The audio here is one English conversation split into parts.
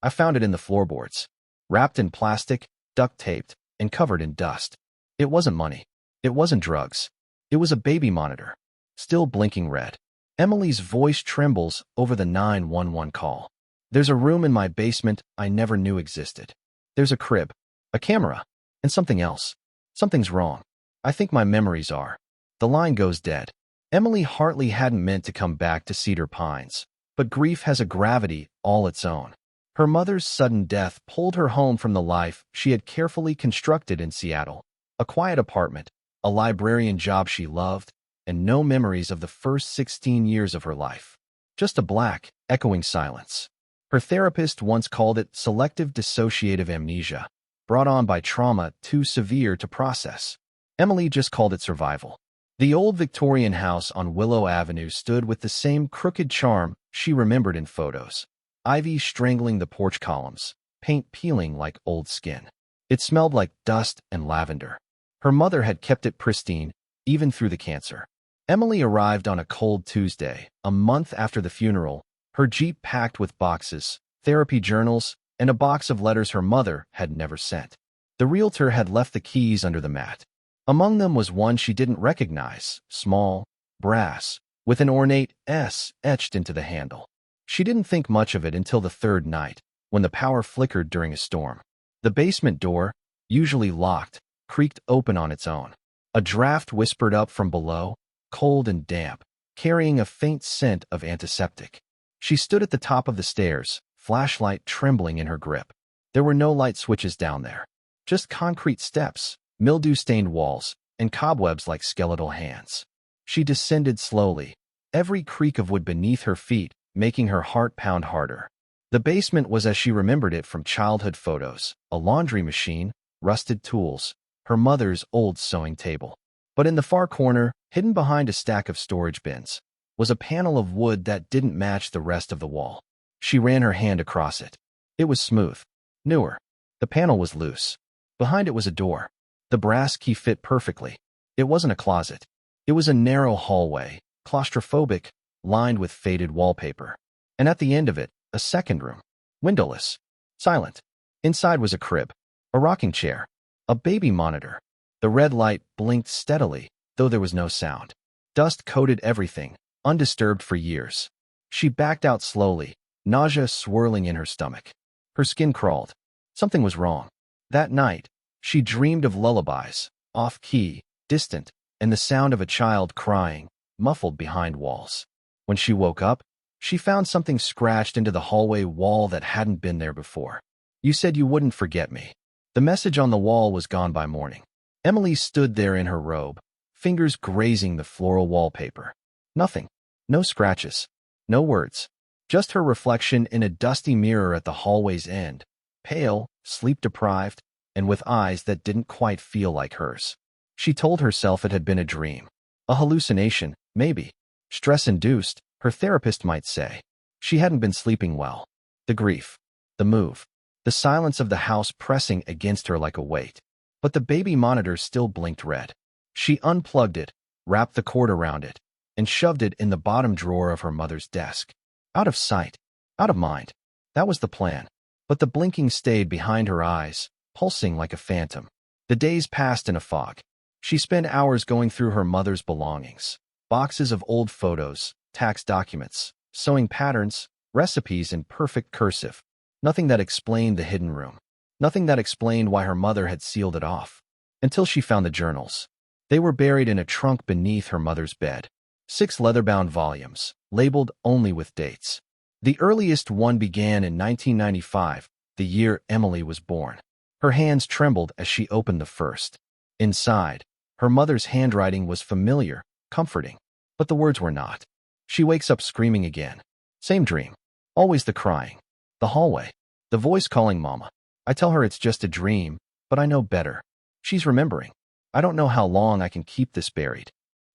I found it in the floorboards, wrapped in plastic, duct-taped, and covered in dust. It wasn't money. It wasn't drugs. It was a baby monitor, still blinking red. Emily's voice trembles over the 911 call. There's a room in my basement I never knew existed. There's a crib, a camera, and something else. Something's wrong. I think my memories are. The line goes dead. Emily Hartley hadn't meant to come back to Cedar Pines, but grief has a gravity all its own. Her mother's sudden death pulled her home from the life she had carefully constructed in Seattle. A quiet apartment, a librarian job she loved, and no memories of the first 16 years of her life. Just a black, echoing silence. Her therapist once called it selective dissociative amnesia, brought on by trauma too severe to process. Emily just called it survival. The old Victorian house on Willow Avenue stood with the same crooked charm she remembered in photos. Ivy strangling the porch columns, paint peeling like old skin. It smelled like dust and lavender. Her mother had kept it pristine, even through the cancer. Emily arrived on a cold Tuesday, a month after the funeral, her Jeep packed with boxes, therapy journals, and a box of letters her mother had never sent. The realtor had left the keys under the mat. Among them was one she didn't recognize, small, brass, with an ornate S etched into the handle. She didn't think much of it until the third night, when the power flickered during a storm. The basement door, usually locked, creaked open on its own. A draft whispered up from below, cold and damp, carrying a faint scent of antiseptic. She stood at the top of the stairs, flashlight trembling in her grip. There were no light switches down there. Just concrete steps, mildew-stained walls, and cobwebs like skeletal hands. She descended slowly, every creak of wood beneath her feet making her heart pound harder. The basement was as she remembered it from childhood photos, a laundry machine, rusted tools, her mother's old sewing table. But in the far corner, hidden behind a stack of storage bins, was a panel of wood that didn't match the rest of the wall. She ran her hand across it. It was smooth, newer. The panel was loose. Behind it was a door. The brass key fit perfectly. It wasn't a closet. It was a narrow hallway, claustrophobic, lined with faded wallpaper. And at the end of it, a second room, windowless, silent. Inside was a crib, a rocking chair, a baby monitor. The red light blinked steadily, though there was no sound. Dust coated everything, undisturbed for years. She backed out slowly, nausea swirling in her stomach. Her skin crawled. Something was wrong. That night, she dreamed of lullabies, off-key, distant, and the sound of a child crying, muffled behind walls. When she woke up, she found something scratched into the hallway wall that hadn't been there before. "You said you wouldn't forget me." The message on the wall was gone by morning. Emily stood there in her robe, fingers grazing the floral wallpaper. Nothing. No scratches. No words. Just her reflection in a dusty mirror at the hallway's end, pale, sleep-deprived, and with eyes that didn't quite feel like hers. She told herself it had been a dream. A hallucination, maybe. Stress-induced, her therapist might say. She hadn't been sleeping well. The grief. The move. The silence of the house pressing against her like a weight. But the baby monitor still blinked red. She unplugged it, wrapped the cord around it, and shoved it in the bottom drawer of her mother's desk. Out of sight. Out of mind. That was the plan. But the blinking stayed behind her eyes, pulsing like a phantom. The days passed in a fog. She spent hours going through her mother's belongings. Boxes of old photos, tax documents, sewing patterns, recipes in perfect cursive. Nothing that explained the hidden room. Nothing that explained why her mother had sealed it off. Until she found the journals. They were buried in a trunk beneath her mother's bed. 6 leather-bound volumes, labeled only with dates. The earliest one began in 1995, the year Emily was born. Her hands trembled as she opened the first. Inside, her mother's handwriting was familiar, comforting, but the words were not. She wakes up screaming again. Same dream. Always the crying. The hallway. The voice calling Mama. I tell her it's just a dream, but I know better. She's remembering. I don't know how long I can keep this buried.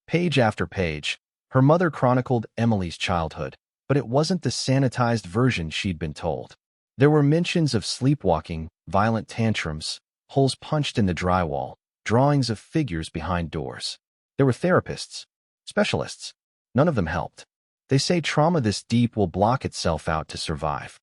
Page after page, her mother chronicled Emily's childhood, but it wasn't the sanitized version she'd been told. There were mentions of sleepwalking, violent tantrums, holes punched in the drywall, drawings of figures behind doors. There were therapists, specialists. None of them helped. They say trauma this deep will block itself out to survive.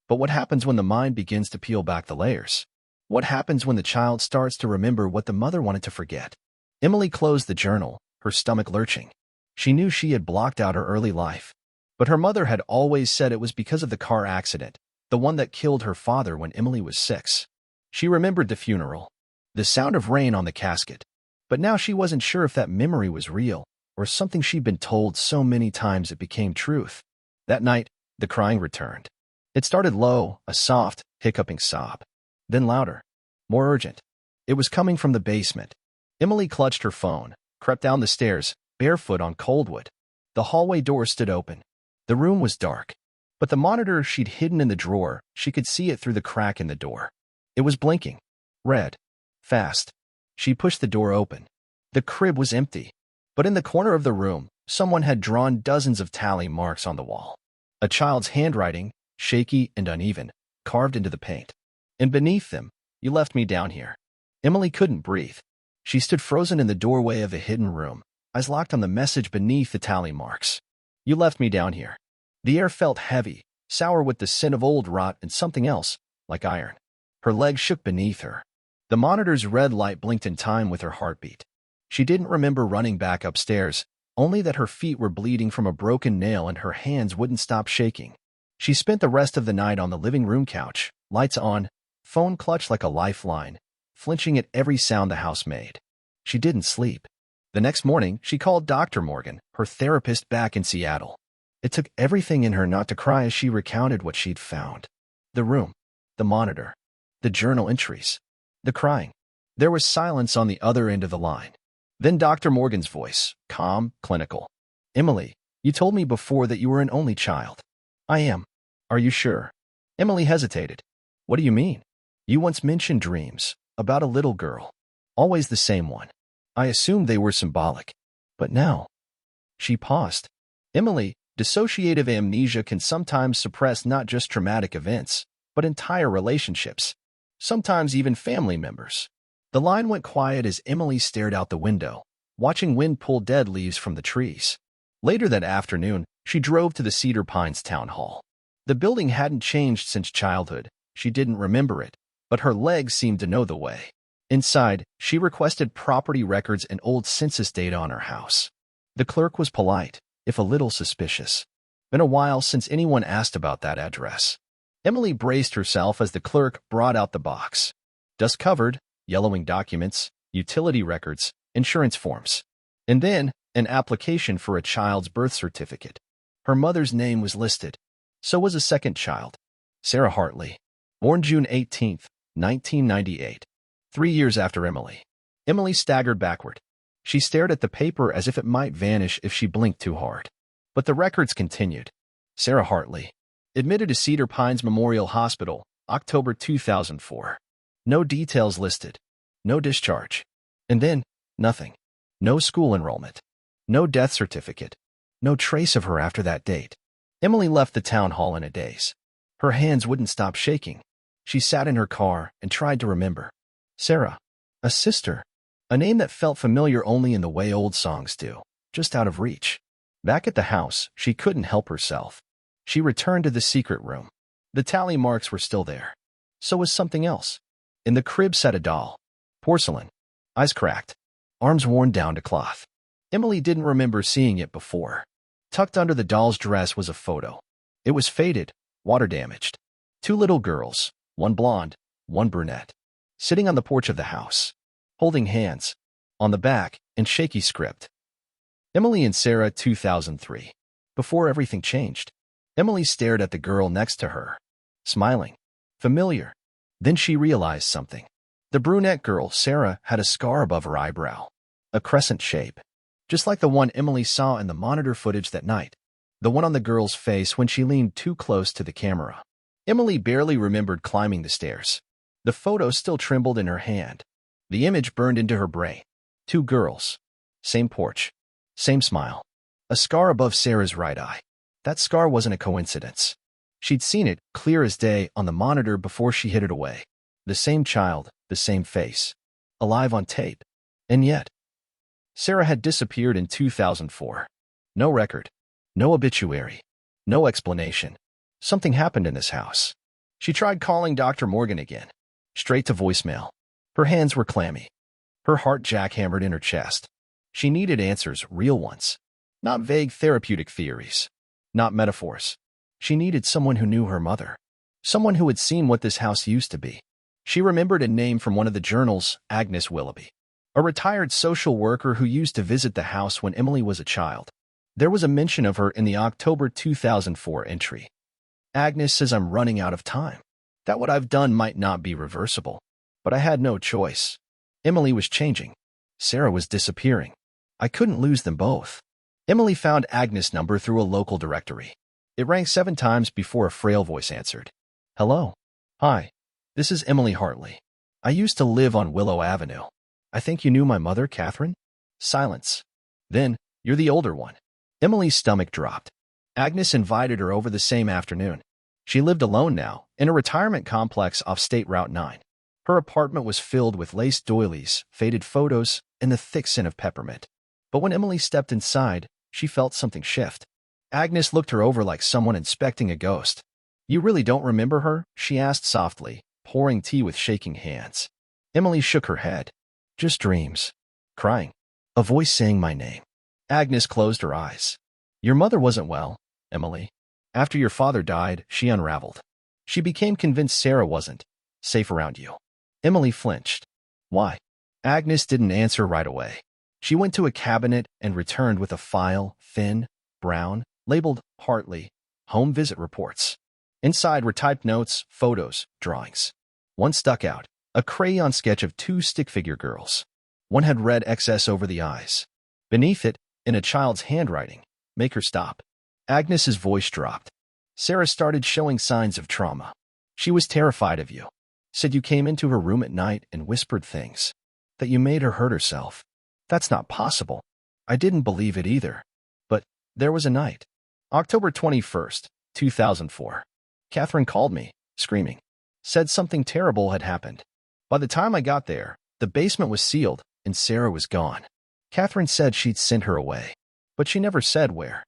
But what happens when the mind begins to peel back the layers? What happens when the child starts to remember what the mother wanted to forget? Emily closed the journal, her stomach lurching. She knew she had blocked out her early life. But her mother had always said it was because of the car accident, the one that killed her father when Emily was 6. She remembered the funeral, the sound of rain on the casket. But now she wasn't sure if that memory was real, or something she'd been told so many times it became truth. That night, the crying returned. It started low, a soft, hiccuping sob. Then louder, more urgent. It was coming from the basement. Emily clutched her phone, crept down the stairs, barefoot on cold wood. The hallway door stood open. The room was dark. But the monitor she'd hidden in the drawer, she could see it through the crack in the door. It was blinking. Red. Fast. She pushed the door open. The crib was empty. But in the corner of the room, someone had drawn dozens of tally marks on the wall. A child's handwriting, shaky and uneven, carved into the paint. And beneath them, "You left me down here." Emily couldn't breathe. She stood frozen in the doorway of a hidden room, eyes locked on the message beneath the tally marks. "You left me down here." The air felt heavy, sour with the scent of old rot and something else, like iron. Her legs shook beneath her. The monitor's red light blinked in time with her heartbeat. She didn't remember running back upstairs, only that her feet were bleeding from a broken nail and her hands wouldn't stop shaking. She spent the rest of the night on the living room couch, lights on, phone clutched like a lifeline, flinching at every sound the house made. She didn't sleep. The next morning, she called Dr. Morgan, her therapist back in Seattle. It took everything in her not to cry as she recounted what she'd found. The room, the monitor, the journal entries, the crying. There was silence on the other end of the line. Then Dr. Morgan's voice, calm, clinical. "Emily, you told me before that you were an only child." "I am." "Are you sure?" Emily hesitated. "What do you mean?" "You once mentioned dreams, about a little girl. Always the same one. I assumed they were symbolic. But now..." She paused. "Emily, dissociative amnesia can sometimes suppress not just traumatic events, but entire relationships. Sometimes even family members." The line went quiet as Emily stared out the window, watching wind pull dead leaves from the trees. Later that afternoon, she drove to the Cedar Pines Town Hall. The building hadn't changed since childhood. She didn't remember it, but her legs seemed to know the way. Inside, she requested property records and old census data on her house. The clerk was polite, if a little suspicious. Been a while since anyone asked about that address. Emily braced herself as the clerk brought out the box. Dust-covered, yellowing documents, utility records, insurance forms. And then, an application for a child's birth certificate. Her mother's name was listed. So was a second child, Sarah Hartley, born June 18, 1998, 3 years after Emily. Emily staggered backward. She stared at the paper as if it might vanish if she blinked too hard. But the records continued. Sarah Hartley, admitted to Cedar Pines Memorial Hospital, October 2004. No details listed. No discharge. And then, nothing. No school enrollment. No death certificate. No trace of her after that date. Emily left the town hall in a daze. Her hands wouldn't stop shaking. She sat in her car and tried to remember. Sarah. A sister. A name that felt familiar only in the way old songs do, just out of reach. Back at the house, she couldn't help herself. She returned to the secret room. The tally marks were still there. So was something else. In the crib sat a doll. Porcelain. Eyes cracked. Arms worn down to cloth. Emily didn't remember seeing it before. Tucked under the doll's dress was a photo. It was faded, water-damaged. 2 little girls, one blonde, one brunette, sitting on the porch of the house, holding hands. On the back, in shaky script, Emily and Sarah 2003. Before everything changed. Emily stared at the girl next to her, smiling. Familiar. Then she realized something. The brunette girl, Sarah, had a scar above her eyebrow. A crescent shape. Just like the one Emily saw in the monitor footage that night. The one on the girl's face when she leaned too close to the camera. Emily barely remembered climbing the stairs. The photo still trembled in her hand. The image burned into her brain. 2 girls. Same porch. Same smile. A scar above Sarah's right eye. That scar wasn't a coincidence. She'd seen it, clear as day, on the monitor before she hid it away. The same child, the same face. Alive on tape. And yet, Sarah had disappeared in 2004. No record. No obituary. No explanation. Something happened in this house. She tried calling Dr. Morgan again, straight to voicemail. Her hands were clammy. Her heart jackhammered in her chest. She needed answers, real ones. Not vague therapeutic theories. Not metaphors. She needed someone who knew her mother. Someone who had seen what this house used to be. She remembered a name from one of the journals, Agnes Willoughby, a retired social worker who used to visit the house when Emily was a child. There was a mention of her in the October 2004 entry. Agnes says I'm running out of time. That what I've done might not be reversible. But I had no choice. Emily was changing. Sarah was disappearing. I couldn't lose them both. Emily found Agnes' number through a local directory. It rang 7 times before a frail voice answered. Hello. Hi. This is Emily Hartley. I used to live on Willow Avenue. I think you knew my mother, Catherine? Silence. Then, you're the older one. Emily's stomach dropped. Agnes invited her over the same afternoon. She lived alone now, in a retirement complex off State Route 9. Her apartment was filled with lace doilies, faded photos, and the thick scent of peppermint. But when Emily stepped inside, she felt something shift. Agnes looked her over like someone inspecting a ghost. You really don't remember her? She asked softly, pouring tea with shaking hands. Emily shook her head. Just dreams. Crying. A voice saying my name. Agnes closed her eyes. Your mother wasn't well, Emily. After your father died, she unraveled. She became convinced Sarah wasn't safe around you. Emily flinched. Why? Agnes didn't answer right away. She went to a cabinet and returned with a file, thin, brown, labeled Hartley, home visit reports. Inside were typed notes, photos, drawings. One stuck out, a crayon sketch of 2 stick-figure girls. One had red XS over the eyes. Beneath it, in a child's handwriting, make her stop. Agnes's voice dropped. Sarah started showing signs of trauma. She was terrified of you. Said you came into her room at night and whispered things. That you made her hurt herself. That's not possible. I didn't believe it either. But there was a night. October 21st, 2004. Catherine called me, screaming. Said something terrible had happened. By the time I got there, the basement was sealed and Sarah was gone. Catherine said she'd sent her away, but she never said where.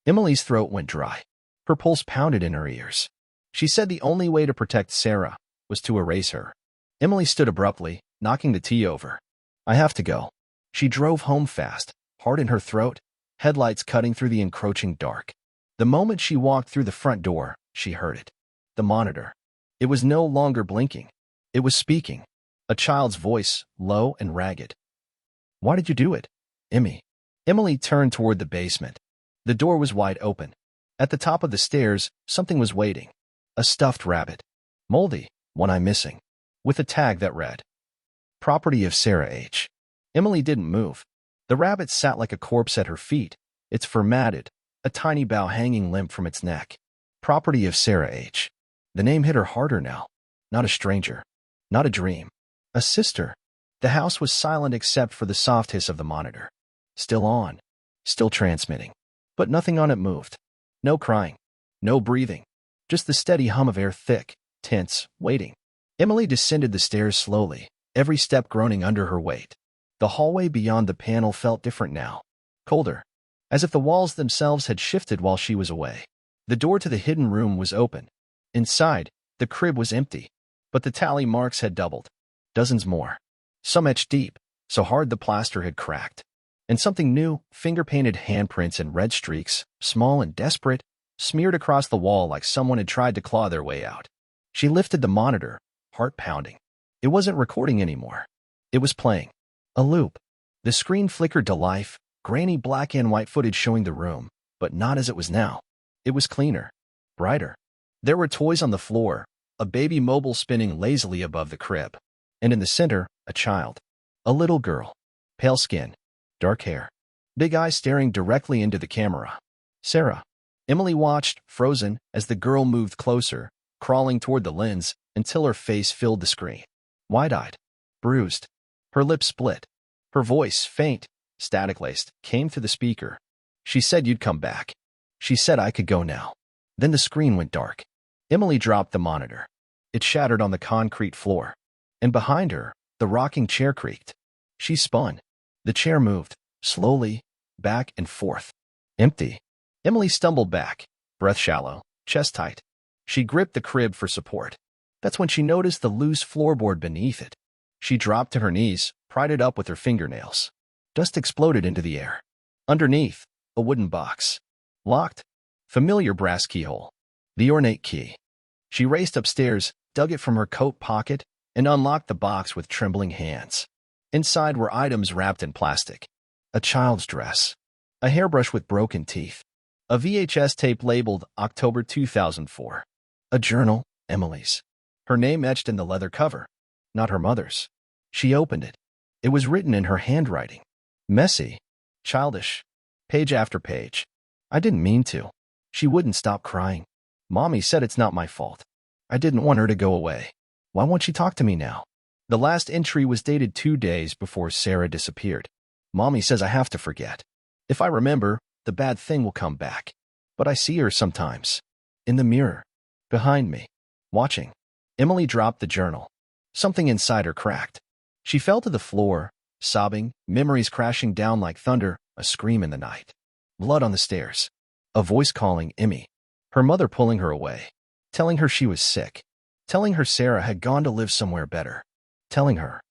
Emily's throat went dry. Her pulse pounded in her ears. She said the only way to protect Sarah was to erase her. Emily stood abruptly, knocking the tea over. I have to go. She drove home fast, heart in her throat, headlights cutting through the encroaching dark. The moment she walked through the front door, she heard it. The monitor. It was no longer blinking. It was speaking. A child's voice, low and ragged. Why did you do it, Emmy? Emily turned toward the basement. The door was wide open. At the top of the stairs, something was waiting. A stuffed rabbit. Moldy, one eye missing. With a tag that read, Property of Sarah H. Emily didn't move. The rabbit sat like a corpse at her feet, its fur matted, a tiny bow hanging limp from its neck. Property of Sarah H. The name hit her harder now. Not a stranger. Not a dream. A sister. The house was silent except for the soft hiss of the monitor. Still on. Still transmitting. But nothing on it moved. No crying. No breathing. Just the steady hum of air, thick, tense, waiting. Emily descended the stairs slowly, every step groaning under her weight. The hallway beyond the panel felt different now. Colder. As if the walls themselves had shifted while she was away. The door to the hidden room was open. Inside, the crib was empty. But the tally marks had doubled. Dozens more. Some etched deep, so hard the plaster had cracked. And something new, finger-painted handprints and red streaks, small and desperate, smeared across the wall like someone had tried to claw their way out. She lifted the monitor, heart pounding. It wasn't recording anymore. It was playing. A loop. The screen flickered to life, grainy black and white footage showing the room, but not as it was now. It was cleaner. Brighter. There were toys on the floor, a baby mobile spinning lazily above the crib. And in the center, a child. A little girl. Pale skin. Dark hair. Big eyes staring directly into the camera. Sarah. Emily watched, frozen, as the girl moved closer, crawling toward the lens until her face filled the screen. Wide-eyed. Bruised. Her lips split. Her voice, faint, static-laced, came through the speaker. She said you'd come back. She said I could go now. Then the screen went dark. Emily dropped the monitor. It shattered on the concrete floor. And behind her, the rocking chair creaked. She spun. The chair moved, slowly, back and forth. Empty. Emily stumbled back, breath shallow, chest tight. She gripped the crib for support. That's when she noticed the loose floorboard beneath it. She dropped to her knees, pried it up with her fingernails. Dust exploded into the air. Underneath, a wooden box. Locked. Familiar brass keyhole. The ornate key. She raced upstairs, dug it from her coat pocket, and unlocked the box with trembling hands. Inside were items wrapped in plastic. A child's dress. A hairbrush with broken teeth. A VHS tape labeled October 2004. A journal, Emily's. Her name etched in the leather cover, not her mother's. She opened it. It was written in her handwriting. Messy. Childish. Page after page. I didn't mean to. She wouldn't stop crying. Mommy said it's not my fault. I didn't want her to go away. Why won't she talk to me now? The last entry was dated 2 days before Sarah disappeared. Mommy says I have to forget. If I remember, the bad thing will come back. But I see her sometimes. In the mirror. Behind me. Watching. Emily dropped the journal. Something inside her cracked. She fell to the floor, sobbing, memories crashing down like thunder, a scream in the night. Blood on the stairs. A voice calling Emmy. Her mother pulling her away. Telling her she was sick. Telling her Sarah had gone to live somewhere better. Telling her.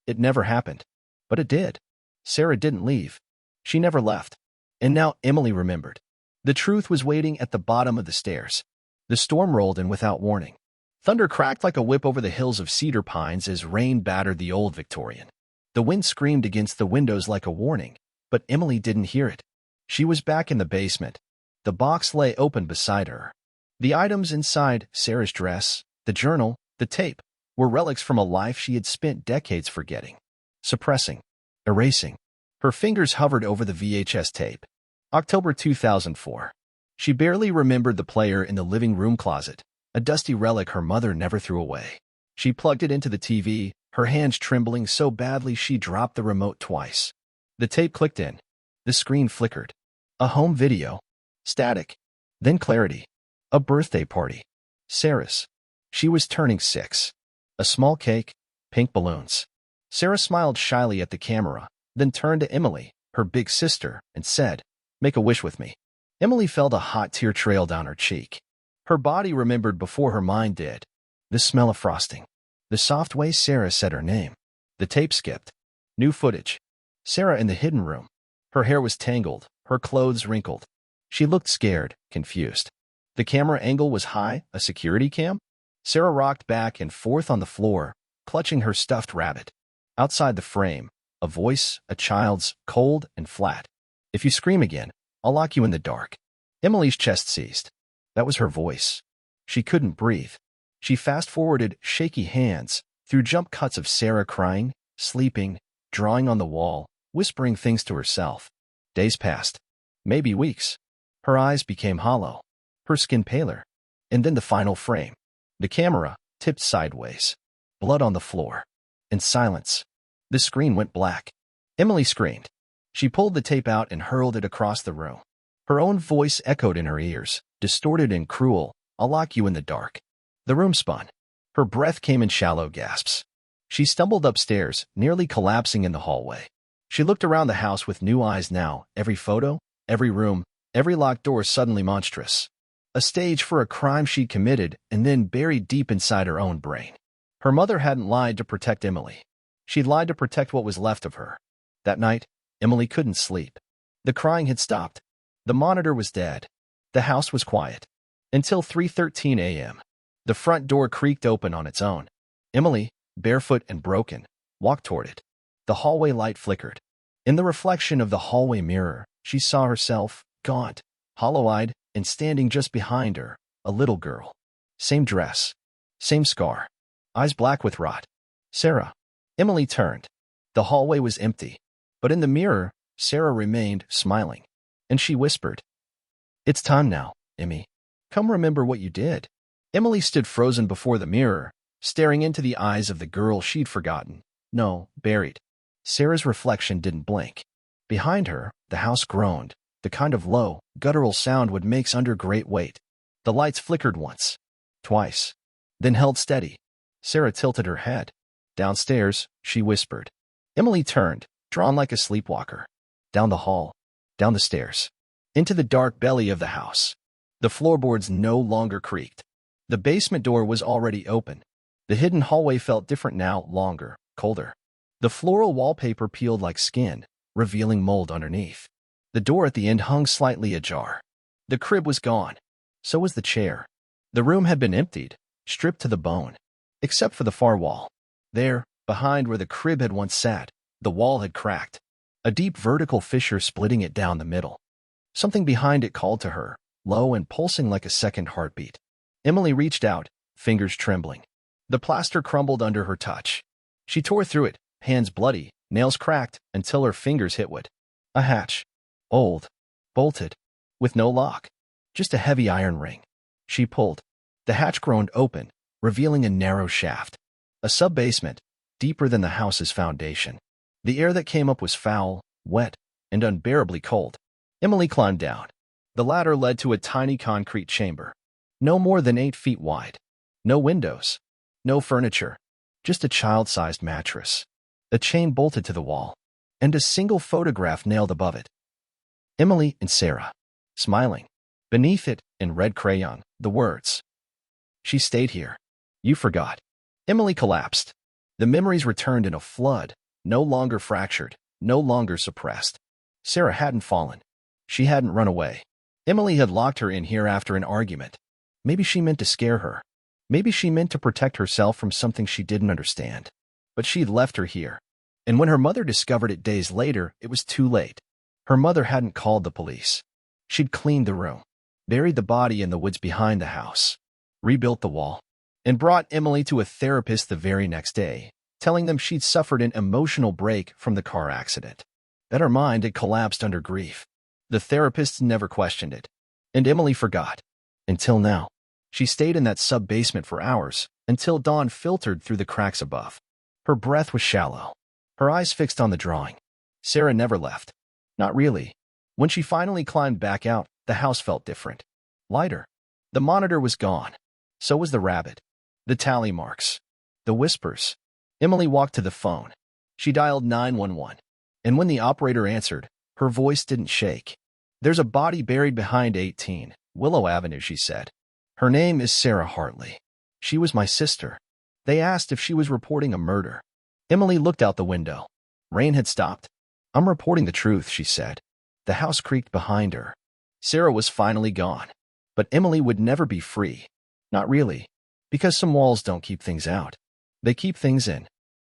It never happened. But it did. Sarah didn't leave. She never left. And now Emily remembered. The truth was waiting at the bottom of the stairs. The storm rolled in without warning. Thunder cracked like a whip over the hills of cedar pines as rain battered the old Victorian. The wind screamed against the windows like a warning, but Emily didn't hear it. She was back in the basement. The box lay open beside her. The items inside, Sarah's dress, the journal, the tape, were relics from a life she had spent decades forgetting, suppressing, erasing. Her fingers hovered over the VHS tape. October 2004. She barely remembered the player in the living room closet, a dusty relic her mother never threw away. She plugged it into the TV, her hands trembling so badly she dropped the remote twice. The tape clicked in. The screen flickered. A home video. Static. Then clarity. A birthday party. Sarah's. She was turning 6. A small cake, pink balloons. Sarah smiled shyly at the camera, then turned to Emily, her big sister, and said, "Make a wish with me." Emily felt a hot tear trail down her cheek. Her body remembered before her mind did. The smell of frosting. The soft way Sarah said her name. The tape skipped. New footage. Sarah in the hidden room. Her hair was tangled, her clothes wrinkled. She looked scared, confused. The camera angle was high, a security cam? Sarah rocked back and forth on the floor, clutching her stuffed rabbit. Outside the frame, a voice, a child's, cold and flat. "If you scream again, I'll lock you in the dark." Emily's chest seized. That was her voice. She couldn't breathe. She fast-forwarded shaky hands through jump cuts of Sarah crying, sleeping, drawing on the wall, whispering things to herself. Days passed. Maybe weeks. Her eyes became hollow. Her skin paler. And then the final frame. The camera tipped sideways. Blood on the floor. And silence. The screen went black. Emily screamed. She pulled the tape out and hurled it across the room. Her own voice echoed in her ears, distorted and cruel. "I'll lock you in the dark." The room spun. Her breath came in shallow gasps. She stumbled upstairs, nearly collapsing in the hallway. She looked around the house with new eyes now, every photo, every room, every locked door suddenly monstrous. A stage for a crime she'd committed and then buried deep inside her own brain. Her mother hadn't lied to protect Emily. She'd lied to protect what was left of her. That night, Emily couldn't sleep. The crying had stopped. The monitor was dead. The house was quiet. Until 3:13 a.m. The front door creaked open on its own. Emily, barefoot and broken, walked toward it. The hallway light flickered. In the reflection of the hallway mirror, she saw herself, gaunt, hollow-eyed, and standing just behind her, a little girl. Same dress. Same scar. Eyes black with rot. Sarah. Emily turned. The hallway was empty. But in the mirror, Sarah remained, smiling. And she whispered, "It's time now, Emmy. Come remember what you did." Emily stood frozen before the mirror, staring into the eyes of the girl she'd forgotten. No, buried. Sarah's reflection didn't blink. Behind her, the house groaned, the kind of low, guttural sound would make under great weight. The lights flickered once, twice, then held steady. Sarah tilted her head. Downstairs, she whispered. Emily turned, drawn like a sleepwalker. Down the hall, down the stairs, into the dark belly of the house. The floorboards no longer creaked. The basement door was already open. The hidden hallway felt different now, longer, colder. The floral wallpaper peeled like skin, revealing mold underneath. The door at the end hung slightly ajar. The crib was gone. So was the chair. The room had been emptied, stripped to the bone. Except for the far wall. There, behind where the crib had once sat, the wall had cracked. A deep vertical fissure splitting it down the middle. Something behind it called to her, low and pulsing like a second heartbeat. Emily reached out, fingers trembling. The plaster crumbled under her touch. She tore through it, hands bloody, nails cracked, until her fingers hit wood. A hatch. Old. Bolted. With no lock. Just a heavy iron ring. She pulled. The hatch groaned open, revealing a narrow shaft. A sub-basement, deeper than the house's foundation. The air that came up was foul, wet, and unbearably cold. Emily climbed down. The ladder led to a tiny concrete chamber. No more than 8 feet wide. No windows. No furniture. Just a child-sized mattress. A chain bolted to the wall. And a single photograph nailed above it. Emily and Sarah. Smiling. Beneath it, in red crayon, the words. She stayed here. You forgot. Emily collapsed. The memories returned in a flood, no longer fractured, no longer suppressed. Sarah hadn't fallen. She hadn't run away. Emily had locked her in here after an argument. Maybe she meant to scare her. Maybe she meant to protect herself from something she didn't understand. But she'd left her here. And when her mother discovered it days later, it was too late. Her mother hadn't called the police. She'd cleaned the room, buried the body in the woods behind the house, rebuilt the wall, and brought Emily to a therapist the very next day, telling them she'd suffered an emotional break from the car accident, that her mind had collapsed under grief. The therapist never questioned it, and Emily forgot. Until now. She stayed in that sub-basement for hours, until dawn filtered through the cracks above. Her breath was shallow, her eyes fixed on the drawing. Sarah never left. Not really. When she finally climbed back out, the house felt different. Lighter. The monitor was gone. So was the rabbit. The tally marks. The whispers. Emily walked to the phone. She dialed 911. And when the operator answered, her voice didn't shake. There's a body buried behind 18 Willow Avenue, she said. Her name is Sarah Hartley. She was my sister. They asked if she was reporting a murder. Emily looked out the window. Rain had stopped. I'm reporting the truth, she said. The house creaked behind her. Sarah was finally gone. But Emily would never be free. Not really. Because some walls don't keep things out. They keep things in.